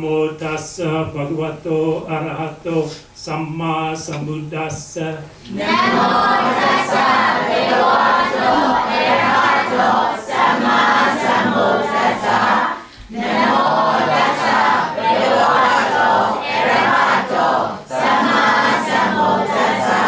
Namo tassa bhagavato arahato samma sambuddhassa. Namo tassa bhagavato arahato samma sambuddhassa. Namo tassa bhagavato arahato samma sambuddhassa.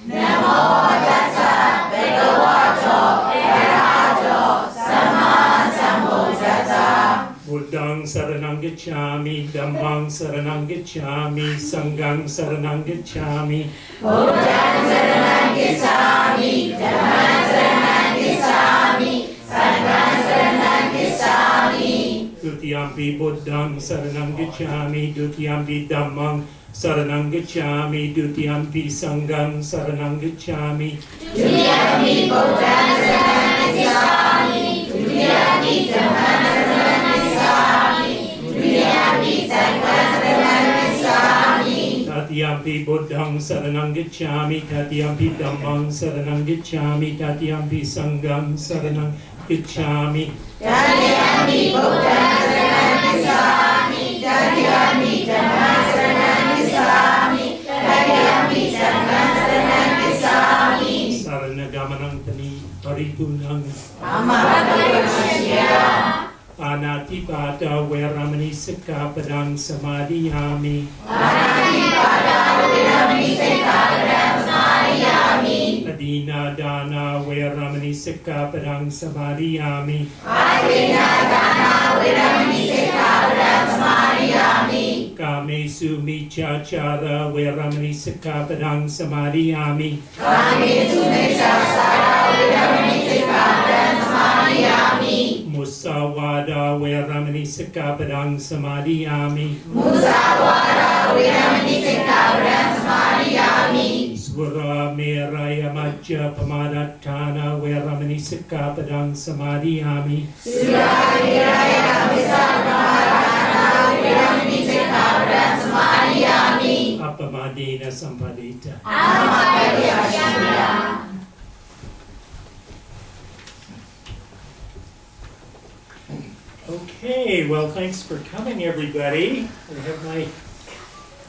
Namo tassa bhagavato arahato samma sambuddhassa. Buddhang saranang gacchami, Dhammang saranang gacchami, Sanghang saranang gacchami. Buddhang saranang gacchami, Dhammang saranang gacchami, Sanghang saranang gacchami. Dutiyampi Buddhang saranang gacchami, Dutiyampi Dhammang saranang gacchami, Dutiyampi Sanghang saranang gacchami. Dutiyampi Buddhang saranang gacchami, Dutiyampi Dhammang saranang gacchami, Dutiyampi Sanghang saranang gacchami. Tatiyampi Buddhang saranang gacchami, Tatiyampi Dhammang saranang gacchami, Tatiyampi Sanghang saranang gacchami. Tatiyampi Buddhang saranang gacchami, Tatiyampi Dhammang saranang gacchami, Tatiyampi Sanghang saranang gacchami. Saranagamanaṃ tani paripunang Amavadayasya. Anatipata Veramani Sikkhapadang Samadhiyami. Anatipata Veramani Sikkhapadang Samadhiyami. Adina Dana Veramani Sikkhapadang Samadhiyami. Adina Dana Veramani Sikkhapadang Samadhiyami. Kamesu Michachara Veramani Sikkhapadang Samadhiyami. Kamesu Michachara Veramani Sikkhapadang Samadhiyami. Musawada Veramani Sikkhapadang Samadhiyami. Musawada Veramani Sikkhapadang Samadhiyami. Svara Meraya Majja Pamadattana Veramani Sikkhapadang Samadhiyami. Sila-Virtue Veramani Sikkhapadang Samadhiyami. Apamadena Sampadita. Amavadayasya. Okay, well, thanks for coming, everybody. I have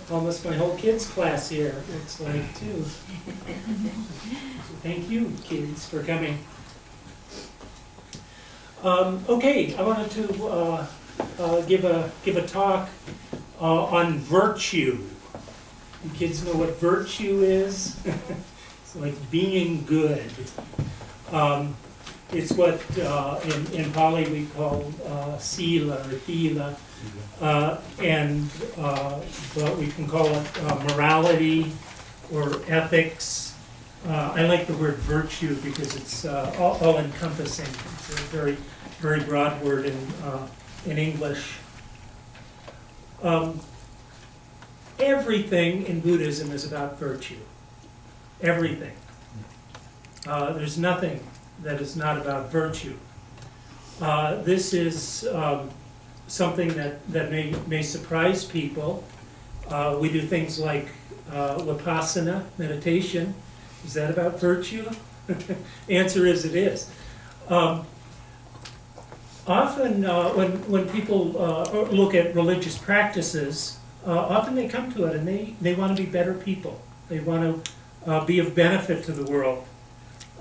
almost my whole kids class here, looks like, too. So thank you, kids, for coming. Okay, I wanted to give a talk on virtue. You kids know what virtue is? It's like being good. It's what in Pali we call Sila or Thila, and what we can call it morality or ethics. I like the word virtue because it's all-encompassing. It's a very, very broad word in English. Everything in Buddhism is about virtue. Everything. There's nothing that is not about virtue. This is something that may surprise people. We do things like vipassana, meditation. Is that about virtue? Answer is it is. Often when people look at religious practices, often they come to it and they want to be better people. They want to be of benefit to the world.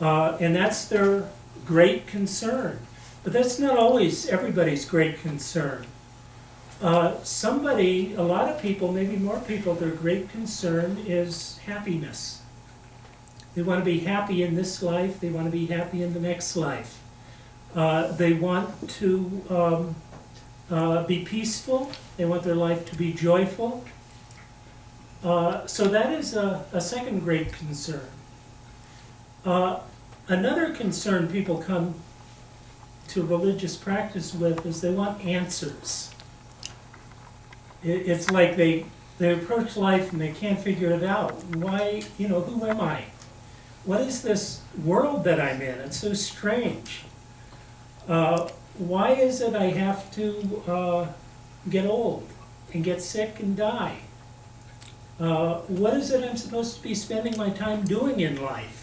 And that's their great concern. But that's not always everybody's great concern. A lot of people, maybe more people, their great concern is happiness. They want to be happy in this life, they want to be happy in the next life. They want to be peaceful, they want their life to be joyful. So that is a second great concern. Another concern people come to religious practice with is they want answers. It's like they approach life and they can't figure it out. Why, who am I? What is this world that I'm in? It's so strange. Why is it I have to get old and get sick and die? What is it I'm supposed to be spending my time doing in life?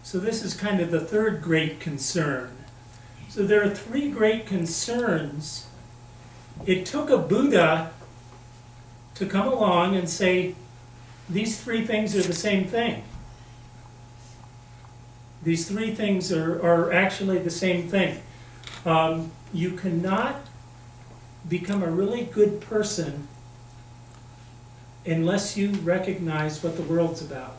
So this is kind of the third great concern. So there are three great concerns It took a Buddha to come along and say, these three things are the same thing. These three things are actually the same thing. You cannot become a really good person unless you recognize what the world's about.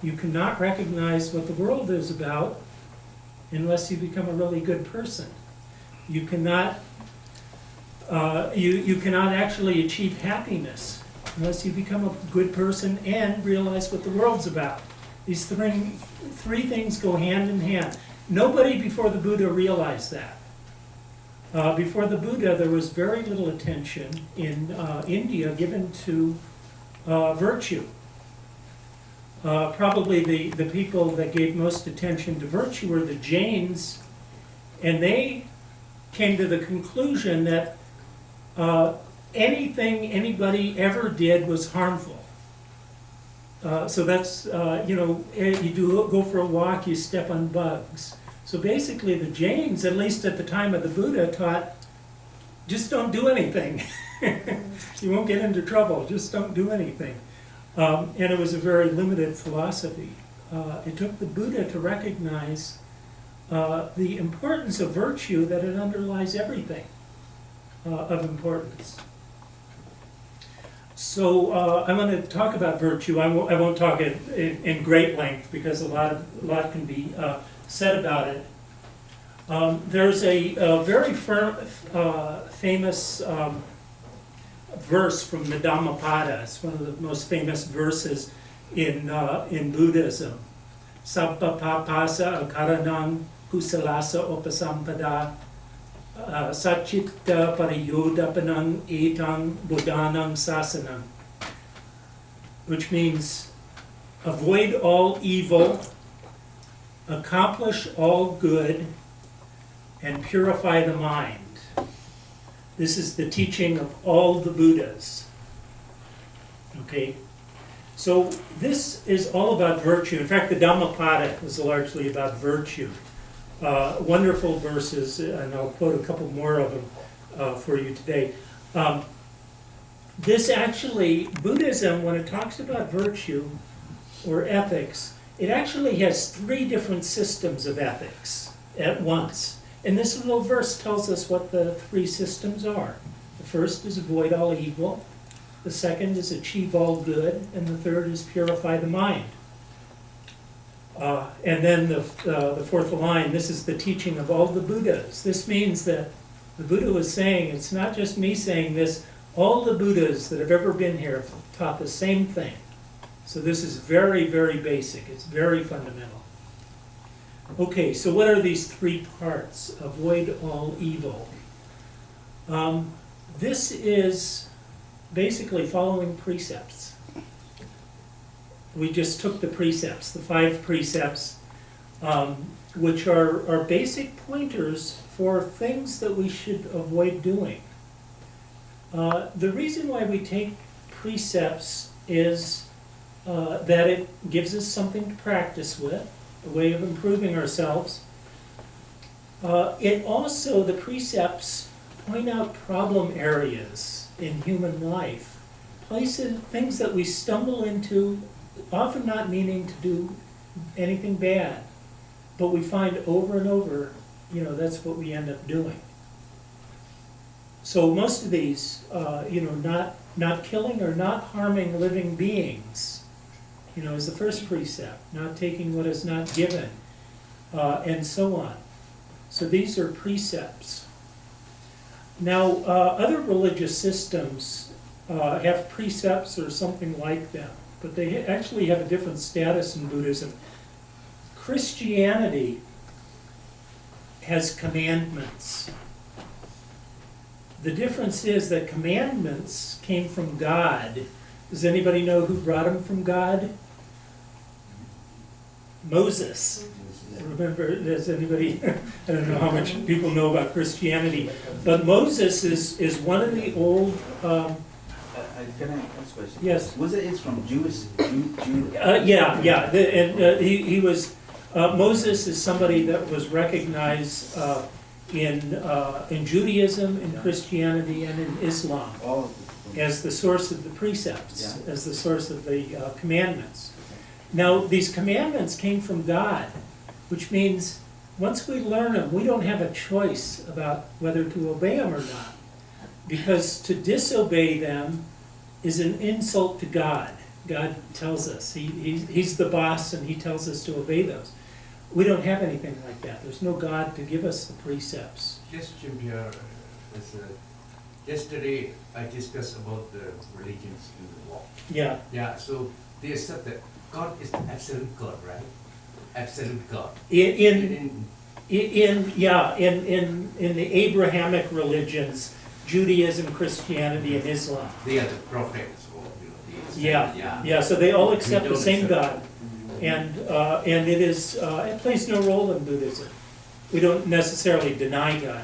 You cannot recognize what the world is about unless you become a really good person. You cannot you cannot actually achieve happiness unless you become a good person and realize what the world's about. These three things go hand in hand. Nobody before the Buddha realized that. Before the Buddha, there was very little attention in India given to virtue. Probably the people that gave most attention to virtue were the Jains, and they came to the conclusion that anything anybody ever did was harmful. So that's, you go for a walk, you step on bugs. So basically the Jains, at least at the time of the Buddha, taught, just don't do anything. You won't get into trouble, just don't do anything. And it was a very limited philosophy. It took the Buddha to recognize the importance of virtue, that it underlies everything of importance. So I'm going to talk about virtue. I won't talk in great length because a lot can be said about it. There's a very famous verse from the Dhammapada. It's one of the most famous verses in Buddhism. Sabba papasa akaranang kusalasa upasampada sachitta pariyodapanang etang buddhanang sasanam, which means avoid all evil, accomplish all good, and purify the mind. This is the teaching of all the Buddhas. Okay? So this is all about virtue. In fact, the Dhammapada is largely about virtue. Wonderful verses, and I'll quote a couple more of them for you today. This actually, Buddhism, when it talks about virtue or ethics, it actually has three different systems of ethics at once. And this little verse tells us what the three systems are. The first is avoid all evil. The second is achieve all good. And the third is purify the mind. And then the fourth line, this is the teaching of all the Buddhas. This means that the Buddha was saying, it's not just me saying this, all the Buddhas that have ever been here have taught the same thing. So this is very, very basic. It's very fundamental. Okay, so what are these three parts? Avoid all evil. This is basically following precepts. We just took the precepts, the 5 precepts, which are basic pointers for things that we should avoid doing. The reason why we take precepts is that it gives us something to practice with, a way of improving ourselves. It also, the precepts point out problem areas in human life, places, things that we stumble into, often not meaning to do anything bad, but we find over and over, that's what we end up doing. So most of these, not killing or not harming living beings, is the first precept, not taking what is not given, and so on. So these are precepts. Now, other religious systems have precepts or something like them, but they actually have a different status in Buddhism. Christianity has commandments. The difference is that commandments came from God. Does anybody know who brought them from God? Moses. Remember, does anybody, I don't know how much people know about Christianity, but Moses is one of the old... Can I ask a question? Yes. Was it from Jewish? He was, Moses is somebody that was recognized in Judaism, in Christianity, and in Islam All of it. as the source of the precepts, Yeah. as the source of the commandments. Now, these commandments came from God, which means once we learn them, we don't have a choice about whether to obey them or not. Because to disobey them is an insult to God. God tells us, He's the boss and He tells us to obey those. We don't have anything like that. There's no God to give us the precepts. Just Jim here, yesterday I discussed about the religions in the law. Yeah, Yeah, so they said that God is the absolute God, right? Absolute God. in the Abrahamic religions, Judaism, Christianity, and Islam. They are the prophets, or the Yeah, so they all accept We the don't same accept- God, and it plays no role in Buddhism. We don't necessarily deny God,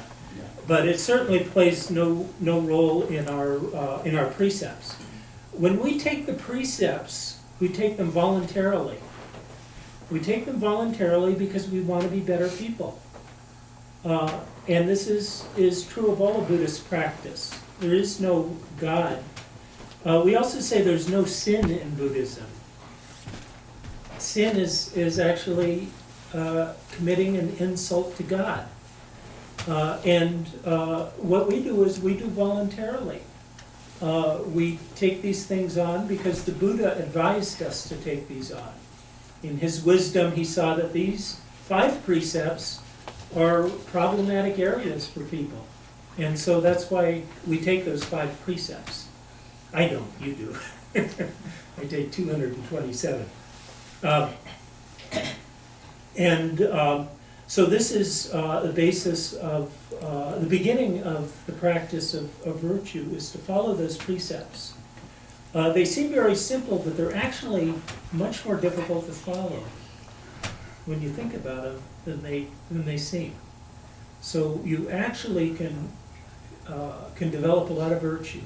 but it certainly plays no role in our precepts. When we take the precepts, we take them voluntarily. We take them voluntarily because we want to be better people. And this is true of all Buddhist practice. There is no God. We also say there's no sin in Buddhism. Sin is actually committing an insult to God. And what we do is we do voluntarily. We take these things on because the Buddha advised us to take these on. In his wisdom, he saw that these 5 precepts are problematic areas for people. And so that's why we take those 5 precepts. I don't, you do. I take 227. So this is the basis of, the beginning of the practice of virtue is to follow those precepts. They seem very simple, but they're actually much more difficult to follow when you think about them than they seem. So you actually can develop a lot of virtue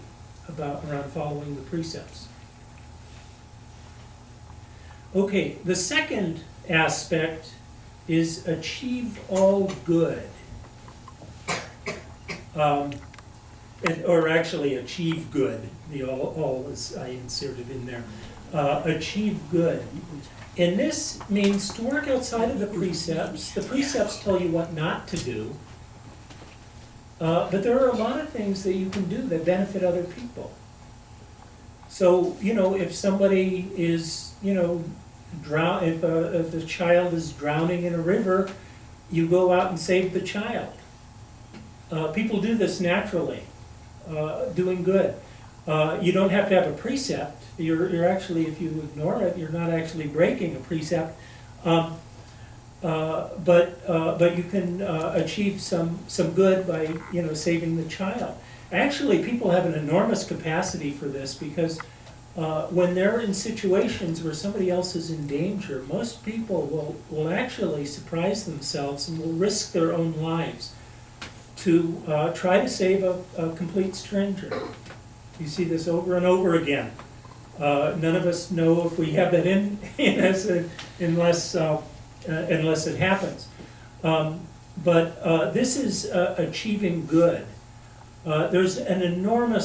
around following the precepts. Okay, the second aspect is achieve all good. Or actually achieve good. The all is I inserted in there. Achieve good. And this means to work outside of the precepts. The precepts tell you what not to do. But there are a lot of things that you can do that benefit other people. So, if somebody is, if the child is drowning in a river, you go out and save the child. People do this naturally, doing good. You don't have to have a precept. You're actually, if you ignore it, you're not actually breaking a precept. But you can achieve some good by saving the child. Actually, people have an enormous capacity for this because when they're in situations where somebody else is in danger, most people will actually surprise themselves and will risk their own lives to try to save a complete stranger. You see this over and over again. None of us know if we have that in us unless it happens. But this is achieving good. There's an enormous